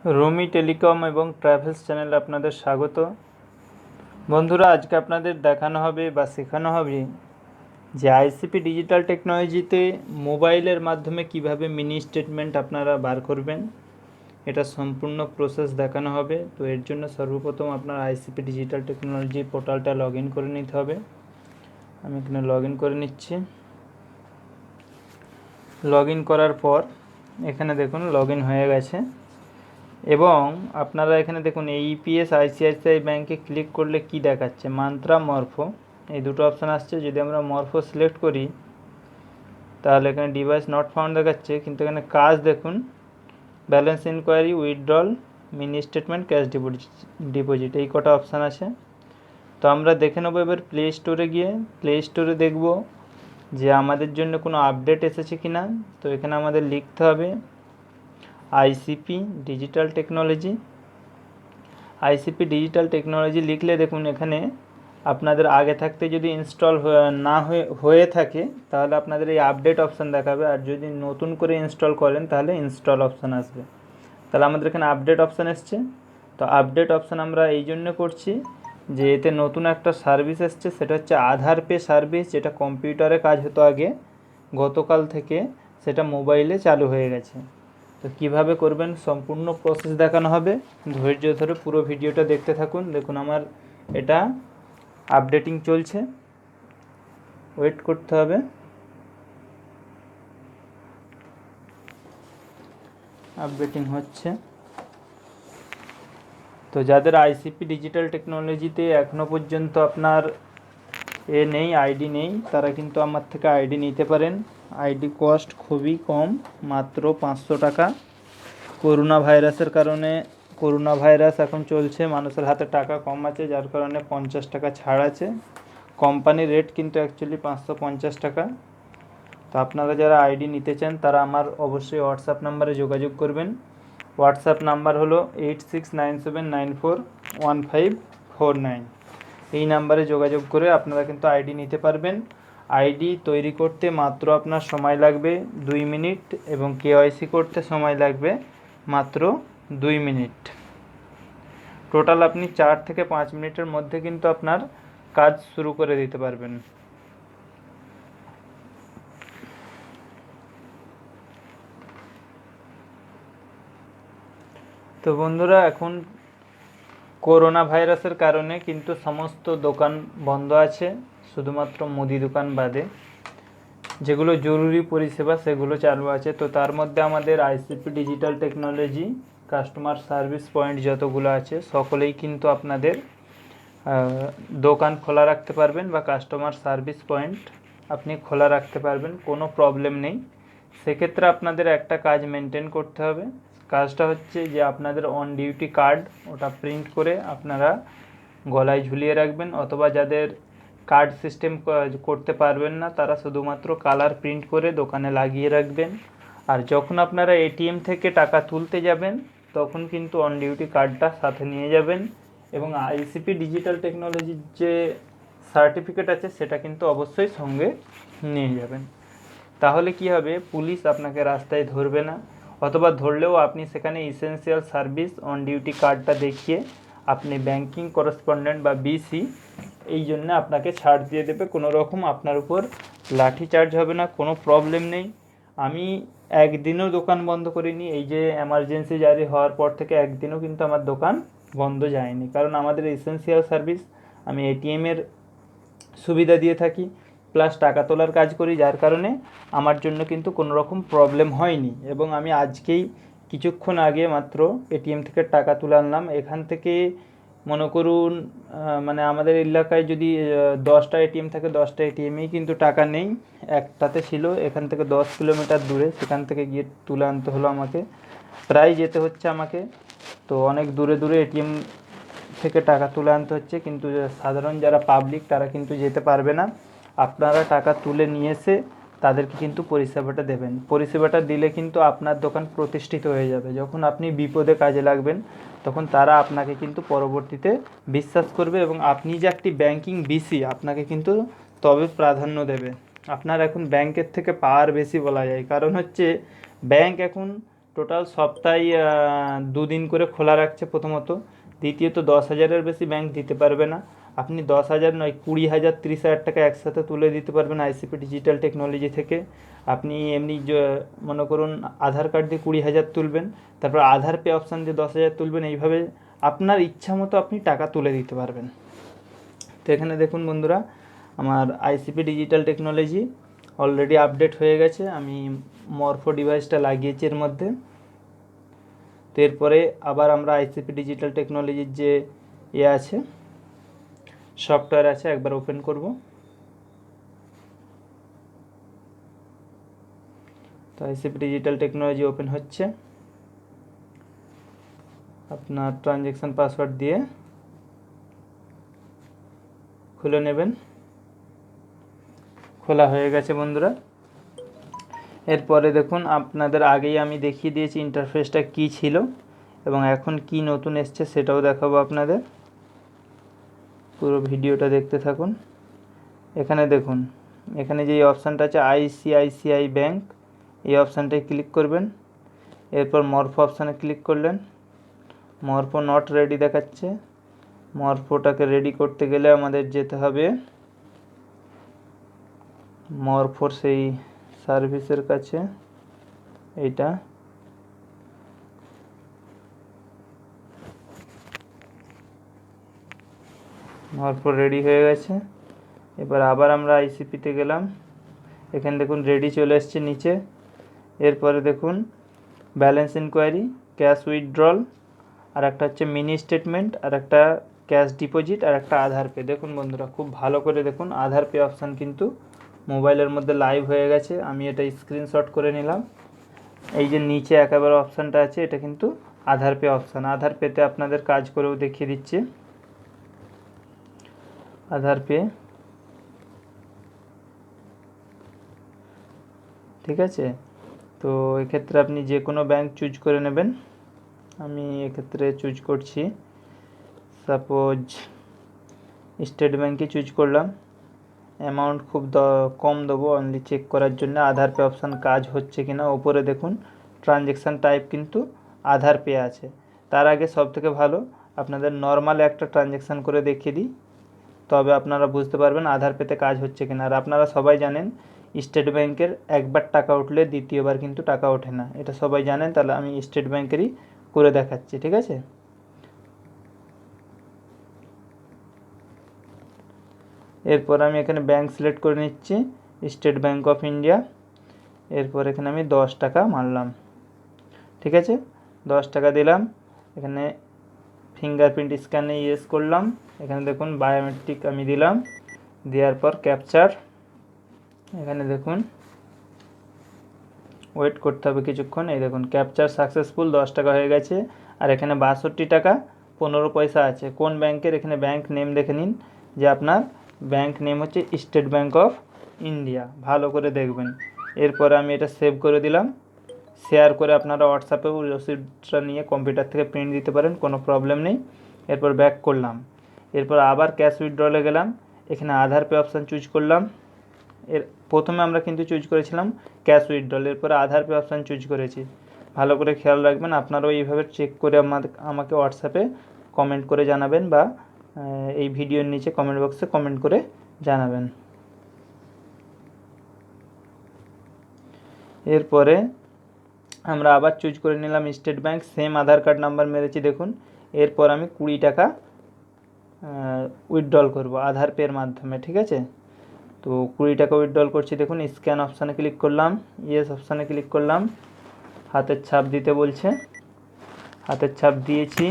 Rumi telecom এবং travels চ্যানেলে আপনাদের স্বাগত। বন্ধুরা, আজকে আপনাদের দেখানো হবে বা শেখানো হবে যে আইসিপি ডিজিটাল টেকনোলজিতে মোবাইলের মাধ্যমে কিভাবে মিনি স্টেটমেন্ট আপনারা বার করবেন, এটা সম্পূর্ণ প্রসেস দেখানো হবে। তো এর জন্য সর্বপ্রথম আপনার আইসিপি ডিজিটাল টেকনোলজি পোর্টালটা লগ ইন করে নিতে হবে। আমি এখানে লগ ইন করে নিচ্ছি। লগ ইন করার পর এখানে দেখুন লগ ইন হয়ে গেছে এবং আপনারা এখানে দেখুন ইপিএস আইসিআইসিআই ব্যাঙ্কে ক্লিক করলে কি দেখাচ্ছে, মান্ত্রা মরফো, এই দুটো অপশান আসছে। যদি আমরা মরফো সিলেক্ট করি তাহলে এখানে ডিভাইস নট ফাউন্ড দেখাচ্ছে, কিন্তু এখানে কাজ দেখুন balance enquiry, withdrawal, mini statement, cash deposit, এই কটা অপশান আছে। তো আমরা দেখে নেবো এবার প্লে স্টোরে গিয়ে। প্লে স্টোরে দেখব যে আমাদের জন্য কোনো আপডেট এসেছে কি না। তো এখানে আমাদের লিখতে হবে ICP digital technology. ICP digital technology লিখলে দেখুন এখানে আপনাদের আগে থাকতে যদি ইনস্টল না হয়ে থাকে তাহলে আপনাদের এই আপডেট অপশান দেখাবে, আর যদি নতুন করে ইনস্টল করেন তাহলে ইনস্টল অপশান আসবে। তাহলে আমাদের এখানে আপডেট অপশান এসছে। তো আপডেট অপশান আমরা এই জন্য করছি যে এতে নতুন একটা সার্ভিস এসছে, সেটা হচ্ছে আধার পে সার্ভিস, যেটা কম্পিউটারে কাজ হতো আগে, গতকাল থেকে সেটা মোবাইলে চালু হয়ে গেছে। তো কীভাবে করবেন সম্পূর্ণ প্রসেস দেখানো হবে, ধৈর্য ধরে পুরো ভিডিওটা দেখতে থাকুন। দেখুন আমার এটা আপডেটিং চলছে, ওয়েট করতে হবে। আপডেটিং হচ্ছে। তো যাদের আইসিপি ডিজিটাল টেকনোলজিতে এখনও পর্যন্ত আপনার নেই, আইডি নেই, তারা কিন্তু আমার থেকে আইডি নিতে পারেন। আইডি কস্ট খুবই কম, মাত্র 500 টাকা। করোনা ভাইরাসের কারণে, করোনা ভাইরাস এখন চলছে, মানুষের হাতে টাকা কম আছে, যার কারণে 50 টাকা ছাড় আছে। কোম্পানির রেট কিন্তু অ্যাকচুয়ালি 550 টাকা। তো আপনারা যারা আইডি নিতে চান তারা আমার অবশ্যই হোয়াটসঅ্যাপ নাম্বারে যোগাযোগ করবেন। হোয়াটসঅ্যাপ নাম্বার হলো 8697941549। এই নাম্বারে যোগাযোগ করে আপনারা কিন্তু আইডি নিতে পারবেন। আইডি তৈরি করতে মাত্র আপনার সময় লাগবে 2 মিনিট এবং কেওয়াইসি করতে সময় লাগবে মাত্র 2 মিনিট। টোটাল আপনি 4 থেকে 5 মিনিটের মধ্যে কিন্তু আপনার কাজ শুরু করে দিতে পারবেন। তো বন্ধুরা, এখন করোনা ভাইরাসের কারণে কিন্তু সমস্ত দোকান বন্ধ আছে, শুধুমাত্র মুদি দোকান বাদে। যেগুলো জরুরি পরিষেবা সেগুলো চালু আছে। তো তার মধ্যে আমাদের ICP digital technology customer service point যতগুলো আছে সকলেই কিন্তু আপনাদের দোকান খোলা রাখতে পারবেন বা কাস্টমার সার্ভিস পয়েন্ট আপনি খোলা রাখতে পারবেন, কোনো প্রবলেম নেই। সেক্ষেত্রে আপনাদের একটা কাজ মেনটেন করতে হবে। কাজটা হচ্ছে যে আপনাদের অন ডিউটি কার্ড, ওটা প্রিন্ট করে আপনারা গলায় ঝুলিয়ে রাখবেন, অথবা যাদের কার্ড সিস্টেম করতে পারবেন না তারা শুধুমাত্র কালার প্রিন্ট করে দোকানে লাগিয়ে রাখবেন। আর যখন আপনারা এটিএম থেকে টাকা তুলতে যাবেন তখন কিন্তু অন ডিউটি কার্ডটা সাথে নিয়ে যাবেন এবং আইসিপি ডিজিটাল টেকনোলজির যে সার্টিফিকেট আছে সেটা কিন্তু অবশ্যই সঙ্গে নিয়ে যাবেন। তাহলে কি হবে, পুলিশ আপনাকে রাস্তায় ধরবে না, অথবা ধরলেও আপনি সেখানে এসেনশিয়াল সার্ভিস অন ডিউটি কার্ডটা দেখিয়ে আপনি ব্যাংকিং করেসপন্ডেন্ট বা বিসি, এই জন্য আপনাকে ছাড় দিয়ে দেবে। কোনো রকম আপনার উপর লাঠি চার্জ হবে না, কোনো প্রবলেম নেই। আমি একদিনও দোকান বন্ধ করিনি, এই যে এমার্জেন্সি জারি হওয়ার পর থেকে একদিনও কিন্তু আমার দোকান বন্ধ যায়নি, কারণ আমাদের এসেনশিয়াল সার্ভিস, আমি এটিএমের সুবিধা দিয়ে থাকি প্লাস টাকা তোলার কাজ করি, যার কারণে আমার জন্য কিন্তু কোনো রকম প্রবলেম হয়নি। এবং আমি আজকেই কিছুক্ষণ আগে মাত্র এটিএম থেকে টাকা তুলে আনলাম। এখান থেকে মনে করুন মানে আমাদের এলাকায় যদি 10টা এটিএম থাকে, 10টা এটিএমেই কিন্তু টাকা নেই, একটাতে ছিল। এখান থেকে 10 কিলোমিটার দূরে, সেখান থেকে গিয়ে তুলে আনতে হলো আমাকে, প্রায় যেতে হচ্ছে আমাকে। তো অনেক দূরে দূরে এটিএম থেকে টাকা তুলে আনতে হচ্ছে, কিন্তু সাধারণ যারা পাবলিক তারা কিন্তু যেতে পারবে না। আপনারা টাকা তুলে নিয়ে এসে তাদেরকে কিন্তু পরিষেবাটা দেবেন। পরিষেবাটা দিলে কিন্তু আপনার দোকান প্রতিষ্ঠিত হয়ে যাবে। যখন আপনি বিপদে কাজে লাগবেন তখন তারা আপনাকে কিন্তু পরবর্তীতে বিশ্বাস করবে এবং আপনি যে একটি ব্যাংকিং বিসি আপনাকে কিন্তু তবে প্রাধান্য দেবে। আপনার এখন ব্যাংকের থেকে পাওয়ার বেশি বলা যায়, কারণ হচ্ছে ব্যাংক এখন টোটাল সপ্তাহে 2 দিন করে খোলা রাখছে প্রথমত। দ্বিতীয়ত 10,000-এর বেশি ব্যাংক দিতে পারবে না। আপনি 10,000 নয়, 20,000, 30,000 টাকা একসাথে তুলে দিতে পারবেন আইসিপি ডিজিটাল টেকনোলজি থেকে। আপনি এমনি মনে করুন আধার কার্ড দিয়ে 20,000 তুলবেন, তারপর আধার পে অপশান দিয়ে 10,000 তুলবেন, এইভাবে আপনার ইচ্ছা মতো আপনি টাকা তুলে দিতে পারবেন। তো এখানে দেখুন বন্ধুরা, আমার ICP digital technology already update হয়ে গেছে। আমি মরফো ডিভাইসটা লাগিয়েছি এর মধ্যে। তো এরপরে আবার আমরা আইসিপি ডিজিটাল টেকনোলজির যে আছে সফটওয়্যার আছে একবার ওপেন করব। তো আইসিপি ডিজিটাল টেকনোলজি ওপেন হচ্ছে। আপনার ট্রানজ্যাকশান পাসওয়ার্ড দিয়ে খুলে নেবেন। খোলা হয়ে গেছে বন্ধুরা। এরপরে দেখুন, আপনাদের আগেই আমি দেখিয়ে দিয়েছি ইন্টারফেসটা কি ছিল এবং এখন কি নতুন এসছে সেটাও দেখাবো আপনাদের। পুরো ভিডিওটা দেখতে থাকুন। এখানে দেখুন, এখানে যে অপশানটা আছে আইসিআইসিআই ব্যাংক, এই অপশানটায় ক্লিক করবেন। এরপর মরফো অপশানে ক্লিক করলেন। মরফো নট রেডি দেখাচ্ছে। মরফোটাকে রেডি করতে গেলে আমাদের যেতে হবে মরফোর সেই সার্ভিসের কাছে। এইটা মরফো রেডি হয়ে গেছে। এবার আবার আমরা আইসিপিতে গেলাম। এখানে দেখুন রেডি চলে এসছে নিচে। এরপরে দেখুন ব্যালেন্স ইনকোয়ারি, ক্যাশ উইথড্রল, আর একটা হচ্ছে মিনি স্টেটমেন্ট, আর একটা ক্যাশ ডিপোজিট, আর একটা আধার পে। দেখুন বন্ধুরা খুব ভালো করে দেখুন, আধার পে অপশান কিন্তু মোবাইলের মধ্যে লাইভ হয়ে গেছে। আমি এটা স্ক্রিনশট করে নিলাম। এই যে নিচে একেবারে অপশানটা আছে, এটা কিন্তু আধার পে অপশান। আধার পেতে আপনাদের কাজ করেও দেখিয়ে দিচ্ছি। আধার পে, ঠিক আছে। তো এক্ষেত্রে আপনি যে কোনো ব্যাংক চুজ করে নেবেন। আমি এক্ষেত্রে চুজ করছি, সাপোজ স্টেট ব্যাঙ্কে চুজ করলাম। অ্যামাউন্ট খুব কম দেবো অনলি চেক করার জন্য আধার পে অপশান কাজ হচ্ছে কি না। ওপরে দেখুন ট্রানজ্যাকশান টাইপ কিন্তু আধার পে আছে। তার আগে সবথেকে ভালো আপনাদের নর্মাল একটা ট্রানজ্যাকশান করে দেখিয়ে দিই, তবে আপনারা বুঝতে পারবেন আধার পেতে কাজ হচ্ছে কিনা। আর আপনারা সবাই জানেন স্টেট ব্যাংকের একবার টাকা উঠলে দ্বিতীয়বার কিন্তু টাকা ওঠে না, এটা সবাই জানেন। তাহলে আমি স্টেট ব্যাংকেরই করে দেখাচ্ছি, ঠিক আছে। এরপর আমি এখানে ব্যাংক সিলেক্ট করে নিচ্ছি, স্টেট ব্যাংক অফ ইন্ডিয়া। এরপর এখানে আমি 10 টাকা মারলাম, ঠিক আছে। 10 টাকা দিলাম। এখানে ফিঙ্গারপ্রিন্ট স্ক্যানে ইয়েস করলাম। এখানে দেখুন বায়োমেট্রিক আমি দিলাম, দেওয়ার পর ক্যাপচার। এখানে দেখুন ওয়েট করতে হবে কিছুক্ষণ। এই দেখুন ক্যাপচার সাকসেসফুল, 10 টাকা হয়ে গেছে। আর এখানে 62 টাকা 15 পয়সা আছে। কোন ব্যাংকের? এখানে ব্যাংক নেম দেখে নিন যে আপনার ব্যাংক নেম হচ্ছে স্টেট ব্যাংক অফ ইন্ডিয়া, ভালো করে দেখবেন। এরপরে আমি এটা সেভ করে দিলাম। শেয়ার করে আপনারা হোয়াটসঅ্যাপেও রসিদটা নিয়ে কম্পিউটার থেকে প্রিন্ট দিতে পারেন, কোনো প্রবলেম নেই। এরপর ব্যাক করলাম। এরপর আবার ক্যাশ উইথড্রলে গেলাম। এখানে আধার পে অপশান চুজ করলাম। এর প্রথমে আমরা কিন্তু চুজ করেছিলাম ক্যাশ উইথড্রল, এরপরে আধার পে অপশান চুজ করেছি। ভালো করে খেয়াল রাখবেন, আপনারাও এইভাবে চেক করে আমাকে হোয়াটসঅ্যাপে কমেন্ট করে জানাবেন, বা এই ভিডিওর নিচে কমেন্ট বক্সে কমেন্ট করে জানাবেন। এরপরে আমরা আবার চুজ করে নিলাম স্টেট ব্যাংক, সেম আধার কার্ড নাম্বার মেরেছি দেখুন। এরপর আমি 20 টাকা উইথড্রল করব আধার পের মাধ্যমে, ঠিক আছে। তো 20 টাকা উইথড্রল করছি দেখুন। স্ক্যান অপশানে ক্লিক করলাম, ইয়েস অপশানে ক্লিক করলাম। হাতের ছাপ দিতে বলছে, হাতের ছাপ দিয়েছি।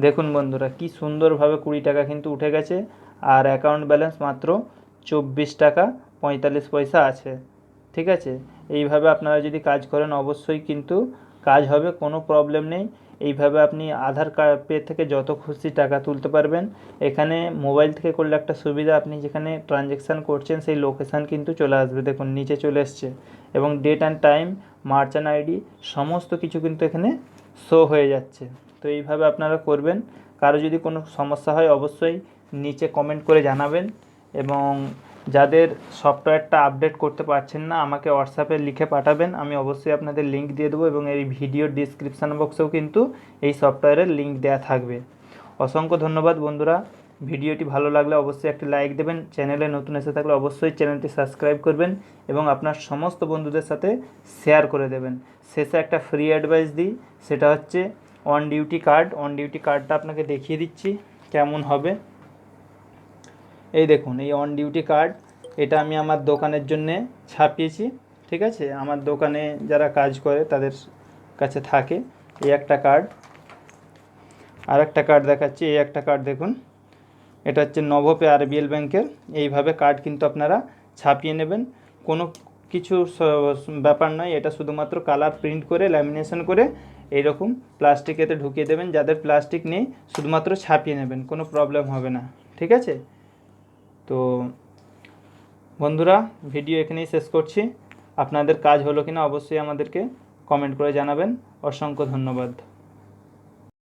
দেখুন বন্ধুরা কি সুন্দরভাবে 20 টাকা কিন্তু উঠে গেছে। আর অ্যাকাউন্ট ব্যালেন্স মাত্র 24 টাকা 45 পয়সা আছে, ঠিক আছে। এইভাবে আপনারা যদি কাজ করেন অবশ্যই কিন্তু কাজ হবে, কোনো প্রবলেম নেই। এইভাবে আপনি আধার কার্ড পে থেকে যত খুশি টাকা তুলতে পারবেন। এখানে মোবাইল থেকে করলে একটা সুবিধা, আপনি যেখানে ট্রানজ্যাকশান করছেন সেই লোকেশান কিন্তু চলে আসবে, দেখুন নিচে চলে এসছে। এবং date and time, merchant ID সমস্ত কিছু কিন্তু এখানে শো হয়ে যাচ্ছে। তো এইভাবে আপনারা করবেন। কারো যদি কোনো সমস্যা হয় অবশ্যই নিচে কমেন্ট করে জানাবেন। এবং যাদের সফটওয়্যারটা আপডেট করতে পারছেন না আমাকে হোয়াটসঅ্যাপে লিখে পাঠাবেন, আমি অবশ্যই আপনাদের লিঙ্ক দিয়ে দেবো এবং এই ভিডিওর ডিসক্রিপশান বক্সেও কিন্তু এই সফটওয়্যারের লিঙ্ক দেওয়া থাকবে। অসংখ্য ধন্যবাদ বন্ধুরা। ভিডিওটি ভালো লাগলে অবশ্যই একটি লাইক দেবেন, চ্যানেলে নতুন এসে থাকলে অবশ্যই চ্যানেলটি সাবস্ক্রাইব করবেন এবং আপনার সমস্ত বন্ধুদের সাথে শেয়ার করে দেবেন। শেষে একটা ফ্রি অ্যাডভাইস দিই, সেটা হচ্ছে on duty card. On duty কার্ডটা আপনাকে দেখিয়ে দিচ্ছি কেমন হবে। এই দেখুন, এই অন ডিউটি কার্ড, এটা আমি আমার দোকানের জন্যে ছাপিয়েছি। ঠিক আছে, আমার দোকানে যারা কাজ করে তাদের কাছে থাকে। এই একটা কার্ড, আর একটা কার্ড দেখাচ্ছি। এই একটা কার্ড দেখুন, এটা হচ্ছে নভোপে আরবিএল ব্যাংকের। এইভাবে কার্ড কিন্তু আপনারা ছাপিয়ে নেবেন, কোনো কিছু ব্যাপার নয়। এটা শুধুমাত্র কালার প্রিন্ট করে ল্যামিনেশন করে এইরকম প্লাস্টিকেতে ঢুকিয়ে দেবেন। যাদের প্লাস্টিক নেই শুধুমাত্র ছাপিয়ে নেবেন, কোনো প্রবলেম হবে না। ঠিক আছে, তো বন্ধুরা ভিডিও এখানেই শেষ করছি। আপনাদের কাজ হলো কিনা অবশ্যই আমাদেরকে কমেন্ট করে জানাবেন। অসংখ্য ধন্যবাদ।